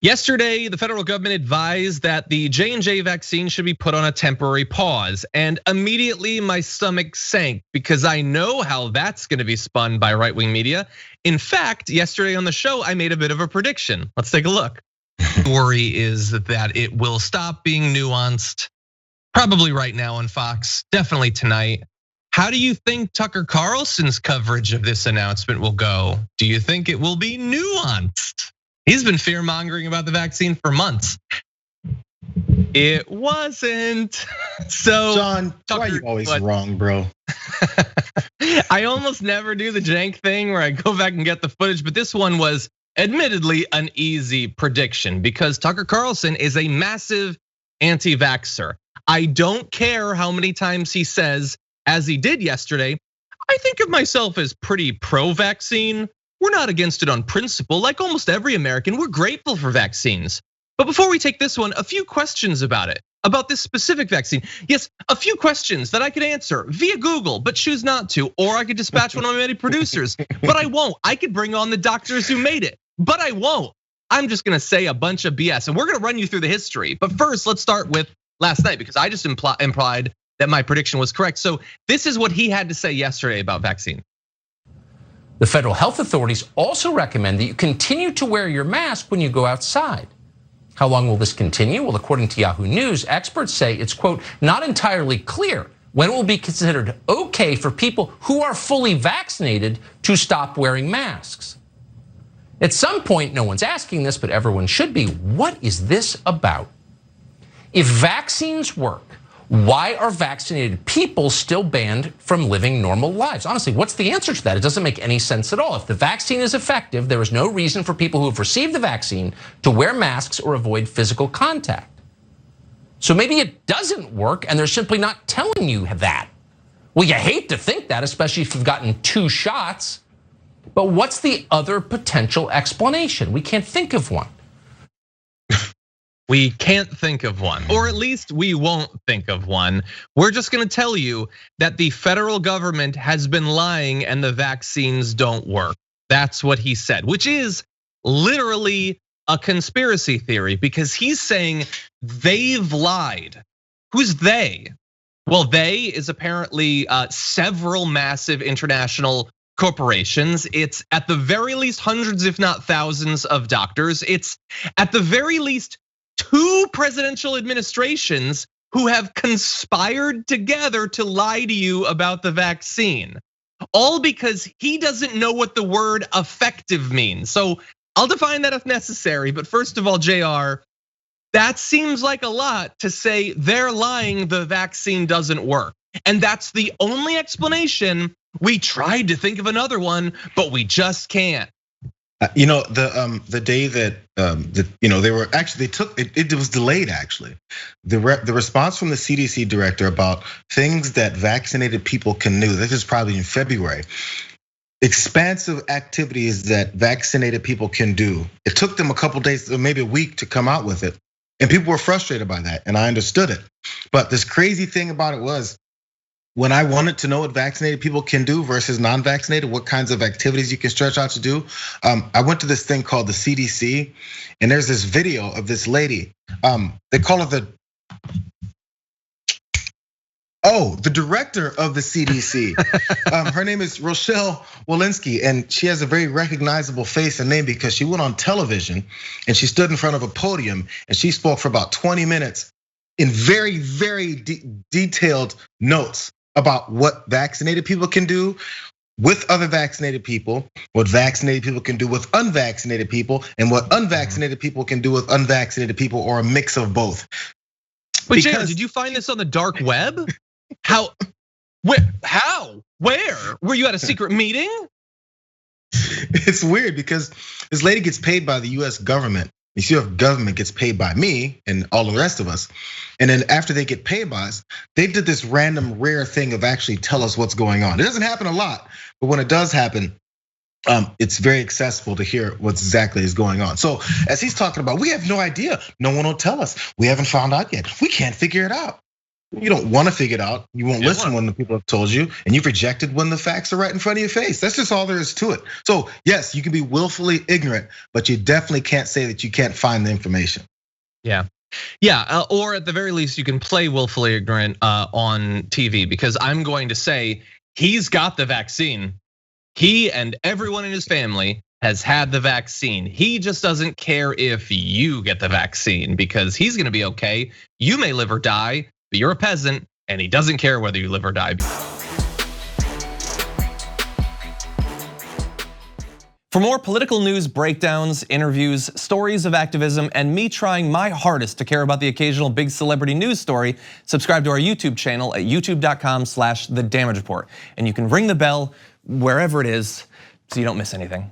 Yesterday, the federal government advised that the J&J vaccine should be put on a temporary pause. And immediately my stomach sank because I know how that's gonna be spun by right-wing media. In fact, yesterday on the show, I made a bit of a prediction. Let's take a look. The worry is that it will stop being nuanced, probably right now on Fox, definitely tonight. How do you think Tucker Carlson's coverage of this announcement will go? Do you think it will be nuanced? He's been fear-mongering about the vaccine for months. It wasn't. So John, Tucker, why are you always wrong, bro? I almost never do the jank thing where I go back and get the footage, but this one was admittedly an easy prediction because Tucker Carlson is a massive anti-vaxxer. I don't care how many times he says, as he did yesterday, I think of myself as pretty pro-vaccine. We're not against it on principle. Like almost every American, we're grateful for vaccines. But before we take this one, a few questions about it, about this specific vaccine. Yes, a few questions that I could answer via Google, but choose not to. Or I could dispatch one of my many producers, but I won't. I could bring on the doctors who made it, but I won't. I'm just gonna say a bunch of BS, and we're gonna run you through the history. But first, let's start with last night, because I just implied that my prediction was correct. So this is what he had to say yesterday about vaccine. The federal health authorities also recommend that you continue to wear your mask when you go outside. How long will this continue? Well, according to Yahoo News, experts say it's, quote, not entirely clear when it will be considered okay for people who are fully vaccinated to stop wearing masks. At some point, no one's asking this, but everyone should be. What is this about? If vaccines work, why are vaccinated people still banned from living normal lives? Honestly, what's the answer to that? It doesn't make any sense at all. If the vaccine is effective, there is no reason for people who have received the vaccine to wear masks or avoid physical contact. So maybe it doesn't work and they're simply not telling you that. Well, you hate to think that, especially if you've gotten 2 shots. But what's the other potential explanation? We can't think of one. We can't think of one, or at least we won't think of one. We're just gonna tell you that the federal government has been lying and the vaccines don't work. That's what he said, which is literally a conspiracy theory because he's saying they've lied. Who's they? Well, they is apparently several massive international corporations. It's at the very least hundreds, if not thousands of doctors. It's at the very least 2 presidential administrations who have conspired together to lie to you about the vaccine. All because he doesn't know what the word effective means. So I'll define that if necessary, but first of all, JR, that seems like a lot to say they're lying, the vaccine doesn't work. And that's the only explanation. We tried to think of another one, but we just can't. You know, the day that they were actually, they took it was delayed actually. The response from the CDC director about things that vaccinated people can do. This is probably in February. Expansive activities that vaccinated people can do. It took them a couple days, or maybe a week, to come out with it, and people were frustrated by that, and I understood it. But this crazy thing about it was, when I wanted to know what vaccinated people can do versus non-vaccinated, what kinds of activities you can stretch out to do, I went to this thing called the CDC, and there's this video of this lady. They call her the director of the CDC. Her name is Rochelle Walensky, and she has a very recognizable face and name because she went on television and she stood in front of a podium and she spoke for about 20 minutes in very, very detailed notes about what vaccinated people can do with other vaccinated people, what vaccinated people can do with unvaccinated people, and what unvaccinated people can do with unvaccinated people, or a mix of both. But Jay, did you find this on the dark web? How? Where? Were you at a secret meeting? It's weird because this lady gets paid by the US government. The US government gets paid by me and all the rest of us. And then after they get paid by us, they did this random rare thing of actually tell us what's going on. It doesn't happen a lot, but when it does happen, it's very accessible to hear what exactly is going on. So as he's talking about, we have no idea. No one will tell us. We haven't found out yet. We can't figure it out. You don't want to figure it out. You won't listen when the people have told you, and you've rejected when the facts are right in front of your face. That's just all there is to it. So yes, you can be willfully ignorant, but you definitely can't say that you can't find the information. Yeah, or at the very least, you can play willfully ignorant on TV, because I'm going to say he's got the vaccine. He and everyone in his family has had the vaccine. He just doesn't care if you get the vaccine, because he's gonna be okay. You may live or die, but you're a peasant, and he doesn't care whether you live or die. For more political news, breakdowns, interviews, stories of activism, and me trying my hardest to care about the occasional big celebrity news story, subscribe to our YouTube channel at youtube.com/The Damage Report. And you can ring the bell wherever it is so you don't miss anything.